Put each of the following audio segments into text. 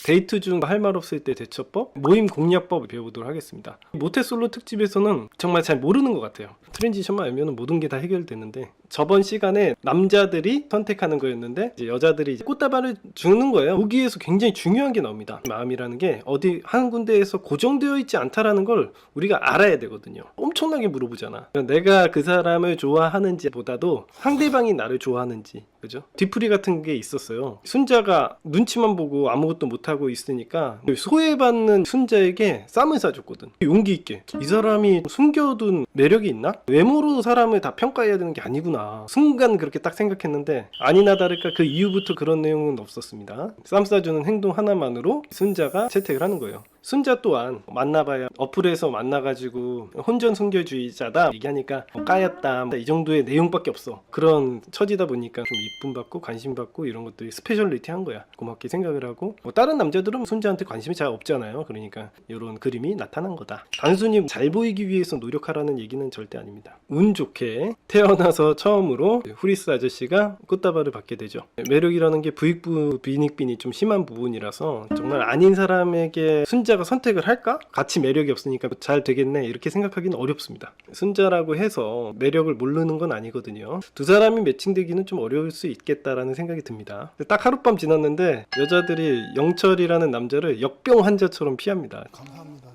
데이트 중 할 말 없을 때 대처법, 모임 공략법 배워보도록 하겠습니다. 모태솔로 특집에서는 정말 잘 모르는 것 같아요. 트랜지션만 알면 모든 게 다 해결되는데, 저번 시간에 남자들이 선택하는 거였는데 이제 여자들이 이제 꽃다발을 주는 거예요. 거기에서 굉장히 중요한 게 나옵니다. 마음이라는 게 어디 한 군데에서 고정되어 있지 않다라는 걸 우리가 알아야 되거든요. 엄청나게 물어보잖아. 내가 그 사람을 좋아하는지 보다도 상대방이 나를 좋아하는지, 그죠? 뒤풀이 같은 게 있었어요. 순자가 눈치만 보고 아무것도 못하고 있으니까 소외받는 순자에게 쌈을 싸줬거든. 용기 있게. 이 사람이 숨겨둔 매력이 있나? 외모로 사람을 다 평가해야 되는 게 아니구나. 순간 그렇게 딱 생각했는데, 아니나 다를까 그 이후부터 그런 내용은 없었습니다. 쌈 싸주는 행동 하나만으로 순자가 채택을 하는 거예요. 순자 또한 만나봐야 어플에서 만나가지고 혼전 순결주의자다 얘기하니까 까였다 이 정도의 내용밖에 없어. 그런 처지다 보니까 좀 이쁨 받고 관심 받고 이런 것들이 스페셜리티한 거야. 고맙게 생각을 하고, 다른 남자들은 순자한테 관심이 잘 없잖아요. 그러니까 이런 그림이 나타난 거다. 단순히 잘 보이기 위해서 노력하라는 얘기는 절대 아닙니다. 운 좋게 태어나서 처음으로 후리스 아저씨가 꽃다발을 받게 되죠. 매력이라는 게 부익부 빈익빈이 좀 심한 부분이라서 정말 아닌 사람에게 순자가 선택을 할까? 같이 매력이 없으니까 잘 되겠네 이렇게 생각하기는 어렵습니다. 순자라고 해서 매력을 모르는 건 아니거든요. 두 사람이 매칭되기는 좀 어려울 수 있겠다라는 생각이 듭니다. 딱 하룻밤 지났는데 여자들이 영철이라는 남자를 역병 환자처럼 피합니다. 감사합니다.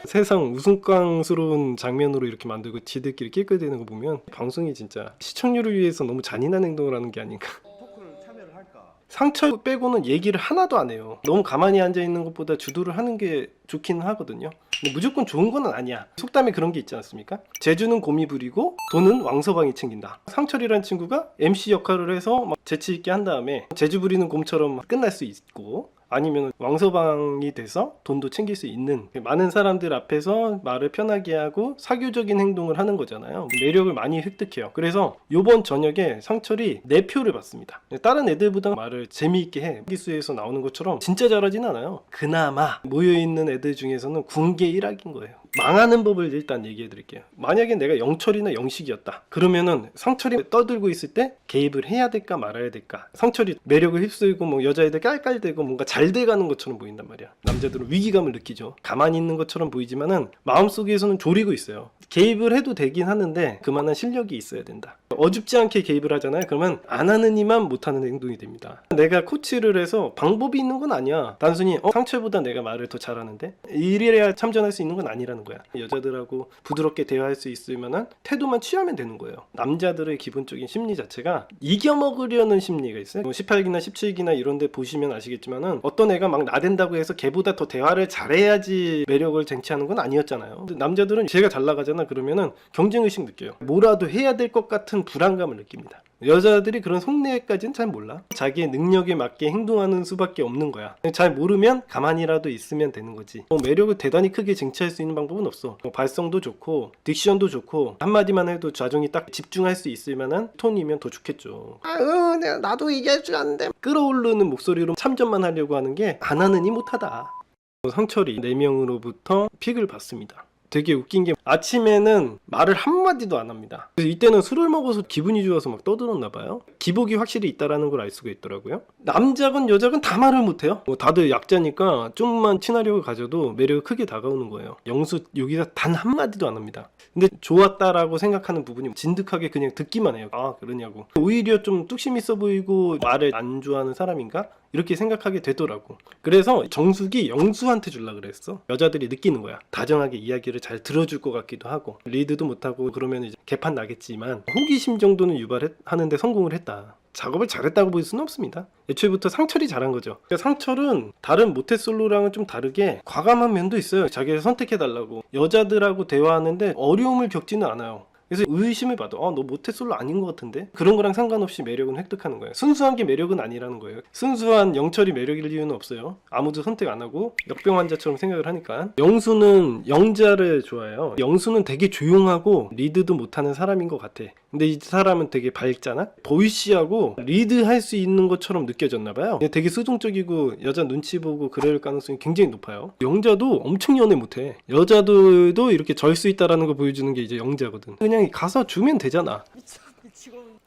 세상 우스꽝스러운 장면으로 이렇게 만들고 지들끼리 낄끌대는 거 보면 방송이 진짜 시청률을 위해서 너무 잔인한 행동을 하는 게 아닌가. 토크를 참여를 할까? 상처 빼고는 얘기를 하나도 안 해요. 너무 가만히 앉아있는 것보다 주도를 하는 게 좋기는 하거든요. 근데 무조건 좋은 건 아니야. 속담에 그런 게 있지 않습니까? 재주는 곰이 부리고 돈은 왕서방이 챙긴다. 상철이라는 친구가 MC 역할을 해서 막 재치있게 한 다음에 재주 부리는 곰처럼 끝날 수 있고, 아니면 왕서방이 돼서 돈도 챙길 수 있는, 많은 사람들 앞에서 말을 편하게 하고 사교적인 행동을 하는 거잖아요. 매력을 많이 획득해요. 그래서 요번 저녁에 상철이 4표를 받습니다. 다른 애들보다 말을 재미있게 해. 기수에서 나오는 것처럼 진짜 잘하진 않아요. 그나마 모여있는 애들 중에서는 군계 1학인 거예요. 망하는 법을 일단 얘기해 드릴게요. 만약에 내가 영철이나 영식이었다 그러면은 상철이 떠들고 있을 때 개입을 해야 될까 말아야 될까. 상철이 매력을 휩쓸고 뭐 여자애들 깔깔대고 뭔가 잘 돼가는 것처럼 보인단 말이야. 남자들은 위기감을 느끼죠. 가만히 있는 것처럼 보이지만은 마음속에서는 졸이고 있어요. 개입을 해도 되긴 하는데 그만한 실력이 있어야 된다. 어줍지 않게 개입을 하잖아요. 그러면 안 하는 이만 못하는 행동이 됩니다. 내가 코치를 해서 방법이 있는 건 아니야. 단순히 상철보다 내가 말을 더 잘하는데 이래야 참전할 수 있는 건 아니라는 거야. 여자들하고 부드럽게 대화할 수 있을 만한 태도만 취하면 되는 거예요. 남자들의 기본적인 심리 자체가 이겨먹으려는 심리가 있어요. 18기나 17기나 이런 데 보시면 아시겠지만은 어떤 애가 막 나댄다고 해서 걔보다 더 대화를 잘해야지 매력을 쟁취하는 건 아니었잖아요. 근데 남자들은 제가 잘 나가잖아 그러면은 경쟁의식 느껴요. 뭐라도 해야 될 것 같은 불안감을 느낍니다. 여자들이 그런 속내까지는 잘 몰라. 자기의 능력에 맞게 행동하는 수밖에 없는 거야. 잘 모르면 가만히라도 있으면 되는 거지. 매력을 대단히 크게 쟁취할 수 있는 방법은 없어. 발성도 좋고 딕션도 좋고 한마디만 해도 좌정이 딱 집중할 수 있을 만한 톤이면 더 좋겠죠. 나도 얘기할 줄 아는데 끌어오르는 목소리로 참전만 하려고 하는 게 안 하느니 못하다. 상철이 4명으로부터 픽을 받습니다. 되게 웃긴 게 아침에는 말을 한마디도 안 합니다. 그래서 이때는 술을 먹어서 기분이 좋아서 막 떠들었나 봐요. 기복이 확실히 있다라는 걸 알 수가 있더라고요. 남자건 여자건 다 말을 못해요. 다들 약자니까 좀만 친화력을 가져도 매력이 크게 다가오는 거예요. 영수 여기서 단 한마디도 안 합니다. 근데 좋았다라고 생각하는 부분이 진득하게 그냥 듣기만 해요. 아 그러냐고. 오히려 좀 뚝심 있어 보이고 말을 안 좋아하는 사람인가? 이렇게 생각하게 되더라고. 그래서 정숙이 영수한테 주려고 그랬어. 여자들이 느끼는 거야. 다정하게 이야기를 잘 들어줄 것 같기도 하고 리드도 못하고 그러면 이제 개판 나겠지만 호기심 정도는 유발하는데 성공을 했다. 작업을 잘했다고 볼 수는 없습니다. 애초부터 상철이 잘한 거죠. 그러니까 상철은 다른 모태솔로랑은 좀 다르게 과감한 면도 있어요. 자기를 선택해달라고. 여자들하고 대화하는데 어려움을 겪지는 않아요. 그래서 의심을 받아. 너 모태솔로 아닌 것 같은데? 그런 거랑 상관없이 매력은 획득하는 거예요. 순수한 게 매력은 아니라는 거예요. 순수한 영철이 매력일 이유는 없어요. 아무도 선택 안 하고 역병 환자처럼 생각을 하니까. 영수는 영자를 좋아해요. 영수는 되게 조용하고 리드도 못하는 사람인 것 같아. 근데 이 사람은 되게 밝잖아? 보이시하고 리드할 수 있는 것처럼 느껴졌나 봐요. 되게 수동적이고 여자 눈치 보고 그럴 가능성이 굉장히 높아요. 영자도 엄청 연애 못해. 여자들도 이렇게 절 수 있다라는 걸 보여주는 게 이제 영자거든. 그냥 가서 주면 되잖아.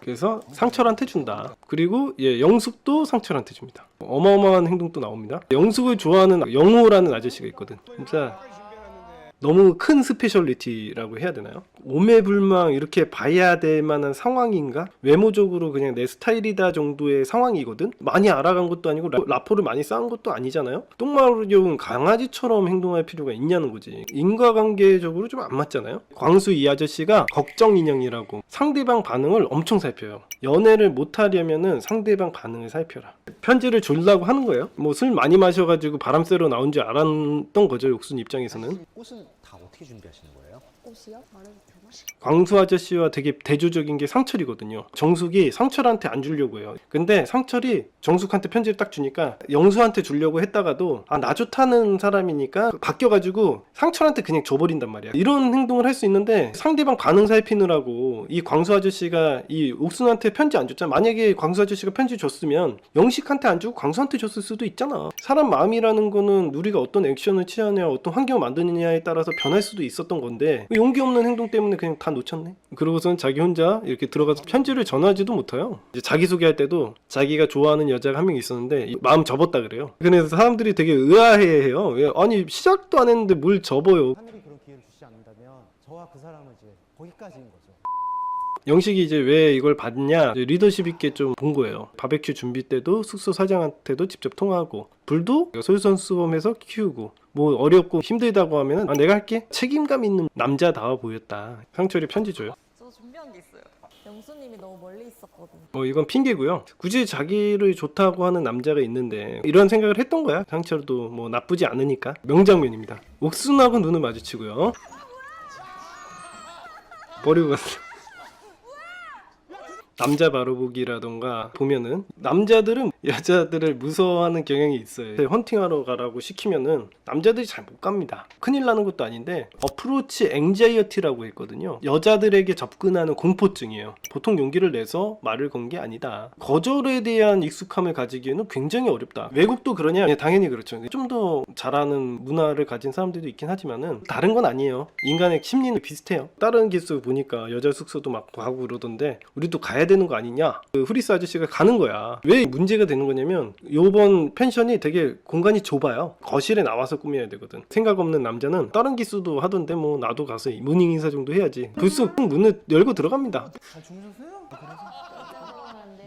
그래서 상철한테 준다. 그리고 영숙도 상철한테 줍니다. 어마어마한 행동도 나옵니다. 영숙을 좋아하는 영호라는 아저씨가 있거든. 진짜 너무 큰 스페셜리티라고 해야 되나요? 오매불망 이렇게 봐야 될 만한 상황인가? 외모적으로 그냥 내 스타일이다 정도의 상황이거든? 많이 알아간 것도 아니고 라포를 많이 쌓은 것도 아니잖아요? 똥마려운 강아지처럼 행동할 필요가 있냐는 거지. 인과관계적으로 좀 안 맞잖아요? 광수 이 아저씨가 걱정 인형이라고 상대방 반응을 엄청 살펴요. 연애를 못하려면은 상대방 반응을 살펴라. 편지를 주려고 하는 거예요. 뭐 술 많이 마셔가지고 바람 쐬러 나온 줄 알았던 거죠, 옥순 입장에서는. 꽃은 다 어떻게 준비하시는 거예요? 꽃이요? 말해도 되나? 광수 아저씨와 되게 대조적인 게 상철이거든요. 정숙이 상철한테 안 주려고 해요. 근데 상철이 정숙한테 편지를 딱 주니까 영수한테 주려고 했다가도 나 좋다는 사람이니까 바뀌어가지고 상철한테 그냥 줘버린단 말이야. 이런 행동을 할 수 있는데 상대방 반응 살피느라고 이 광수 아저씨가 이 옥순한테 편지 안 줬잖아. 만약에 광수 아저씨가 편지 줬으면 영식한테 안 주고 광수한테 줬을 수도 있잖아. 사람 마음이라는 거는 우리가 어떤 액션을 취하냐 어떤 환경을 만드느냐에 따라서 변할 수도 있었던 건데 용기 없는 행동 때문에 그냥 다 놓쳤네. 그러고선 자기 혼자 이렇게 들어가서 편지를 전하지도 못해요. 이제 자기소개할 때도 자기가 좋아하는 여자가 한 명 있었는데 마음 접었다 그래요. 그래서 사람들이 되게 의아해해요. 아니 시작도 안 했는데 뭘 접어요. 하늘이 그런 기회를 주지 않는다면 저와 그 사람은 이제 거기까지인 거죠. 영식이 이제 왜 이걸 받냐 리더십 있게 좀 본 거예요. 바베큐 준비 때도 숙소 사장한테도 직접 통화하고 불도 솔선수범해서 키우고 뭐 어렵고 힘들다고 하면 내가 할게. 책임감 있는 남자다워 보였다. 상철이 편지 줘요. 저 준비한 게 있어요. 영수님이 너무 멀리 있었거든요. 이건 핑계고요. 굳이 자기를 좋다고 하는 남자가 있는데 이런 생각을 했던 거야. 상철도 뭐 나쁘지 않으니까. 명장면입니다. 옥순하고 눈을 마주치고요. 버리고 갔어. 남자 바로보기라던가 보면은 남자들은 여자들을 무서워하는 경향이 있어요. 헌팅하러 가라고 시키면은 남자들이 잘 못 갑니다. 큰일 나는 것도 아닌데 어프로치 앵자이어티라고 했거든요. 여자들에게 접근하는 공포증이에요. 보통 용기를 내서 말을 건 게 아니다. 거절에 대한 익숙함을 가지기에는 굉장히 어렵다. 외국도 그러냐? 네, 당연히 그렇죠. 좀 더 잘하는 문화를 가진 사람들도 있긴 하지만은 다른 건 아니에요. 인간의 심리는 비슷해요. 다른 기수 보니까 여자 숙소도 막 가고 그러던데 우리도 가야 되는 거 아니냐? 그 후리스 아저씨가 가는 거야. 왜 문제가 되는 거냐면 요번 펜션이 되게 공간이 좁아요. 거실에 나와서 꾸며야 되거든. 생각 없는 남자는 다른 기수도 하던데 뭐 나도 가서 모닝 인사 정도 해야지. 불쑥 문을 열고 들어갑니다. 잘 주무셨어요?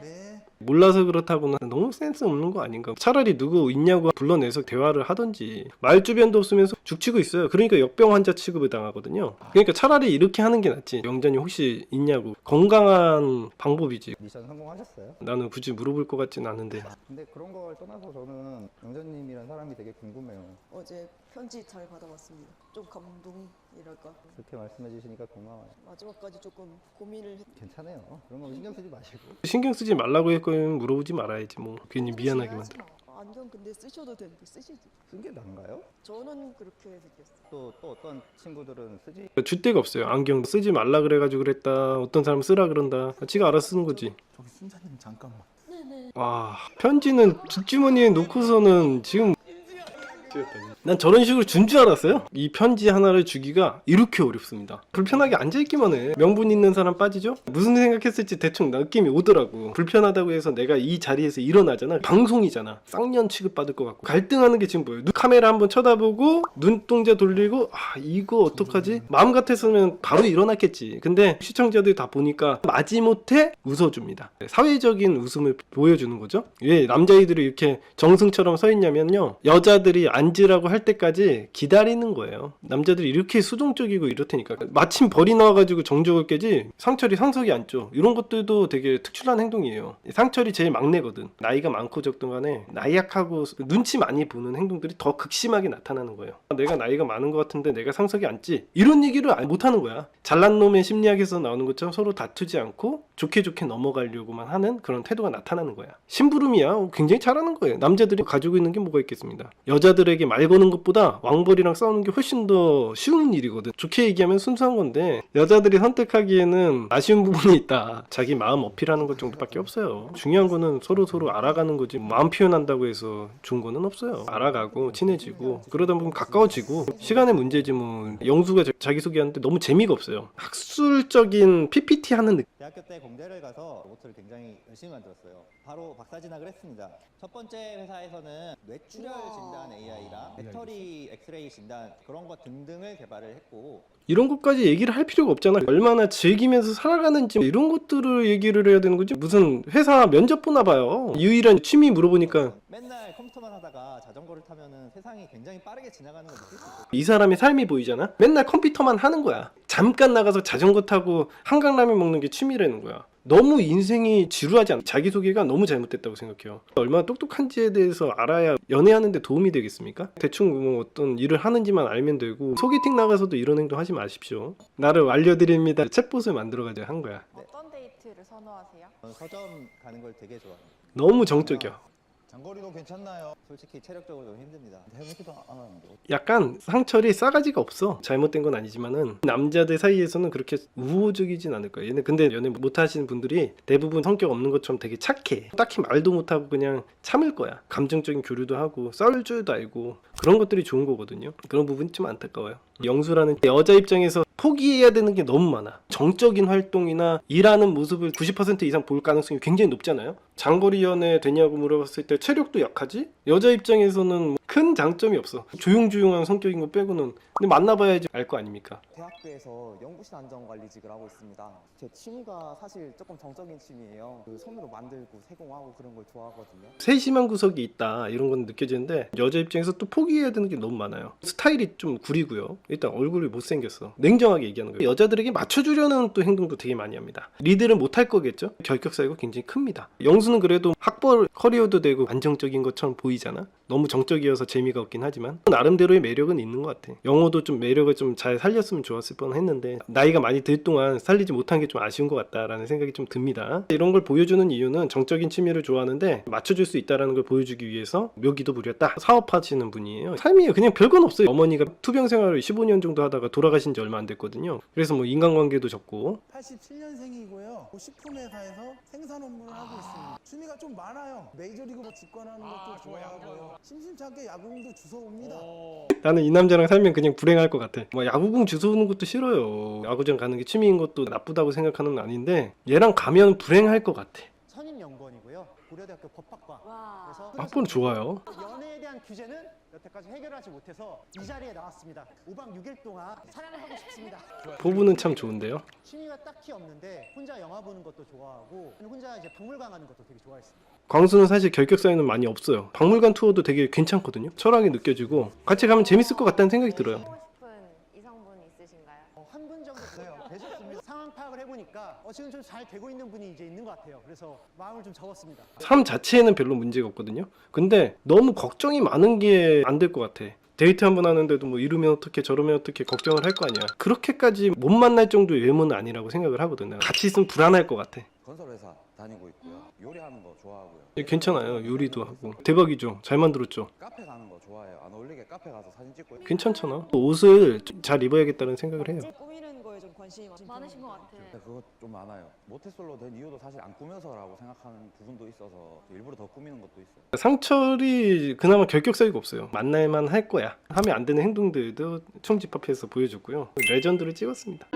네. 몰라서 그렇다고는 너무 센스 없는 거 아닌가. 차라리 누구 있냐고 불러내서 대화를 하던지. 말주변도 없으면서 죽치고 있어요. 그러니까 역병 환자 취급을 당하거든요. 그러니까 차라리 이렇게 하는 게 낫지. 영자님 혹시 있냐고. 건강한 방법이지. 미션 성공하셨어요? 나는 굳이 물어볼 것 같진 않은데. 근데 그런 걸 떠나서 저는 영자님이란 사람이 되게 궁금해요. 어제 편지 잘 받아봤습니다. 좀 감동이랄까. 그렇게 말씀해 주시니까 고마워요. 마지막까지 조금 고민을 했... 괜찮아요. 그런 거 신경 쓰지 마시고. 신경 쓰지 말라고 했거면 물어보지 말아야지 뭐. 괜히 미안하게 만들어. 안경 근데 쓰셔도 되는데 쓰시지. 쓴 게 나은가요? 저는 그렇게 느꼈어요. 또 어떤 친구들은 쓰지. 줏대가 없어요. 안경 쓰지 말라 그래가지고 그랬다. 어떤 사람 쓰라 그런다. 지가 알아서 쓰는 거지. 저기 순자님 잠깐만. 와, 편지는 뒷주머니에 놓고서는 지금 난 저런 식으로 준 줄 알았어요. 이 편지 하나를 주기가 이렇게 어렵습니다. 불편하게 앉아있기만 해. 명분 있는 사람 빠지죠? 무슨 생각했을지 대충 느낌이 오더라고. 불편하다고 해서 내가 이 자리에서 일어나잖아. 방송이잖아. 쌍년 취급받을 것 같고 갈등하는 게 지금 보여요. 카메라 한번 쳐다보고 눈동자 돌리고 이거 어떡하지? 마음 같았으면 바로 일어났겠지. 근데 시청자들이 다 보니까 마지못해 웃어줍니다. 사회적인 웃음을 보여주는 거죠. 왜 남자애들이 이렇게 정승처럼 서 있냐면요, 여자들이 앉으라고 할 때까지 기다리는 거예요. 남자들이 이렇게 수동적이고 이렇다니까. 마침 벌이 나와가지고 정적을 깨지 상철이 상석이 앉죠. 이런 것들도 되게 특출난 행동이에요. 상철이 제일 막내거든. 나이가 많고 적든 간에 나이약하고 눈치 많이 보는 행동들이 더 극심하게 나타나는 거예요. 내가 나이가 많은 것 같은데 내가 상석이 앉지? 이런 얘기를 못하는 거야. 잘난 놈의 심리학에서 나오는 것처럼 서로 다투지 않고 좋게 넘어가려고만 하는 그런 태도가 나타나는 거야. 심부름이야. 굉장히 잘하는 거예요. 남자들이 가지고 있는 게 뭐가 있겠습니다. 여자들에게 말 거는 것보다 왕벌이랑 싸우는 게 훨씬 더 쉬운 일이거든. 좋게 얘기하면 순수한 건데 여자들이 선택하기에는 아쉬운 부분이 있다. 자기 마음 어필하는 것 정도밖에 없어요. 중요한 거는 서로 알아가는 거지. 마음 표현한다고 해서 좋은 거는 없어요. 알아가고 친해지고 그러다 보면 가까워지고 시간의 문제지 뭐. 영수가 자기소개하는데 너무 재미가 없어요. 학술적인 PPT 하는 느낌. 대학교 때 공대를 가서 로봇을 굉장히 열심히 만들었어요. 바로 박사 진학을 했습니다. 첫 번째 회사에서는 뇌출혈 우와. 진단 AI랑 배터리 엑스레이 진단 그런 것 등등을 개발을 했고 이런 것까지 얘기를 할 필요가 없잖아. 얼마나 즐기면서 살아가는지 이런 것들을 얘기를 해야 되는 거지. 무슨 회사 면접 보나 봐요. 유일한 취미 물어보니까 맨날 컴퓨터만 하다가 자전거를 타면은 세상이 굉장히 빠르게 지나가는 걸 느낄 수 있어요. 이 사람의 삶이 보이잖아. 맨날 컴퓨터만 하는 거야. 잠깐 나가서 자전거 타고 한강라면 먹는 게 취미라는 거야. 너무 인생이 지루하지 않아. 자기소개가 너무 잘못됐다고 생각해요. 얼마나 똑똑한지에 대해서 알아야 연애하는 데 도움이 되겠습니까? 대충 뭐 어떤 일을 하는지만 알면 되고 소개팅 나가서도 이런 행동 하지 마십시오. 나를 알려드립니다. 챗봇을 만들어가지고 한 거야. 어떤 데이트를 선호하세요? 저는 서점 가는 걸 되게 좋아합니다. 너무 정적이야. 장거리도 괜찮나요? 솔직히 체력적으로 좀 힘듭니다. 해보지도 않았는데. 약간 상철이 싸가지가 없어. 잘못된 건 아니지만은 남자들 사이에서는 그렇게 우호적이진 않을 거야. 얘네 근데 연애 못 하시는 분들이 대부분 성격 없는 것처럼 되게 착해. 딱히 말도 못 하고 그냥 참을 거야. 감정적인 교류도 하고 썰 줄도 알고 그런 것들이 좋은 거거든요. 그런 부분이 좀 안타까워요. 영수라는 여자 입장에서 포기해야 되는 게 너무 많아. 정적인 활동이나 일하는 모습을 90% 이상 볼 가능성이 굉장히 높잖아요. 장거리 연애 되냐고 물어봤을 때 체력도 약하지? 여자 입장에서는 큰 장점이 없어. 조용조용한 성격인 거 빼고는. 근데 만나봐야지 알 거 아닙니까? 대학교에서 연구실 안전관리직을 하고 있습니다. 제 취미가 사실 조금 정적인 취미예요. 그 손으로 만들고 세공하고 그런 걸 좋아하거든요. 세심한 구석이 있다 이런 건 느껴지는데 여자 입장에서 또 포기해야 되는 게 너무 많아요. 스타일이 좀 구리고요. 일단 얼굴이 못생겼어. 냉정하게 얘기하는 거예요. 여자들에게 맞춰주려는 또 행동도 되게 많이 합니다. 리드를 못할 거겠죠? 결격 사유가 굉장히 큽니다. 영수는 그래도 학벌 커리어도 되고 안정적인 것처럼 보이잖아. 너무 정적이어서 재미가 없긴 하지만 나름대로의 매력은 있는 것 같아. 영어도 좀 매력을 좀 잘 살렸으면 좋았을 뻔했는데 나이가 많이 들 동안 살리지 못한 게 좀 아쉬운 것 같다라는 생각이 좀 듭니다. 이런 걸 보여주는 이유는 정적인 취미를 좋아하는데 맞춰줄 수 있다는 걸 보여주기 위해서 묘기도 부렸다. 사업하시는 분이에요. 삶이 그냥 별건 없어요. 어머니가 투병 생활을 15년 정도 하다가 돌아가신 지 얼마 안 됐거든요. 그래서 뭐 인간관계도 적고 87년생이고요. 식품회사에서 생산 업무를 하고 있습니다. 취미가 좀 많아요. 메이저리그 직관하는 것도 좋아하고요. 심심찮게 야구공도 주워옵니다. 나는 이 남자랑 살면 그냥 불행할 것 같아. 뭐 야구공 주워오는 것도 싫어요. 야구장 가는 게 취미인 것도 나쁘다고 생각하는 건 아닌데 얘랑 가면 불행할 것 같아. 선임연구원이고요. 고려대학교 법학과. 와. 그래서 학벌은 좋아요. 연애에 대한 규제는 여태까지 해결하지 못해서 이 자리에 나왔습니다. 5박 6일 동안 사랑을 하고 싶습니다. 부부는 참 좋은데요. 취미가 딱히 없는데 혼자 영화 보는 것도 좋아하고 혼자 이제 박물관 가는 것도 되게 좋아했습니다. 광수는 사실 결격 사유는 많이 없어요. 박물관 투어도 되게 괜찮거든요. 철학이 느껴지고 같이 가면 재밌을 것 같다는 생각이 들어요. 보고 싶은 이성분 있으신가요? 한 분 정도 돼요. 되셨습니다. 상황 파악을 해보니까 지금 좀 잘 되고 있는 분이 이제 있는 것 같아요. 그래서 마음을 좀 접었습니다. 삶 자체에는 별로 문제가 없거든요. 근데 너무 걱정이 많은 게 안 될 것 같아. 데이트 한 번 하는데도 뭐 이러면 어떻게 저러면 어떻게 걱정을 할 거 아니야. 그렇게까지 못 만날 정도의 외모는 아니라고 생각을 하거든. 같이 있으면 불안할 것 같아. 건설회사 다니고 있고요. 요리하는 거 좋아하고요. 괜찮아요. 요리도 하고. 대박이죠. 잘 만들었죠. 카페 가는 거 좋아해요. 안 어울리게 카페 가서 사진 찍고. 괜찮잖아. 옷을 좀잘 입어야겠다는 생각을 해요. 꾸미는 거에 좀 관심이 많으신 것 같아요. 근데 그거 좀 많아요. 모태솔로 된 이유도 사실 안 꾸며서라고 생각하는 부분도 있어서 일부러 더 꾸미는 것도 있어요. 상철이 그나마 결격 사유가 없어요. 만날만 할 거야. 하면 안 되는 행동들도 총집합해서 보여줬고요. 레전드를 찍었습니다.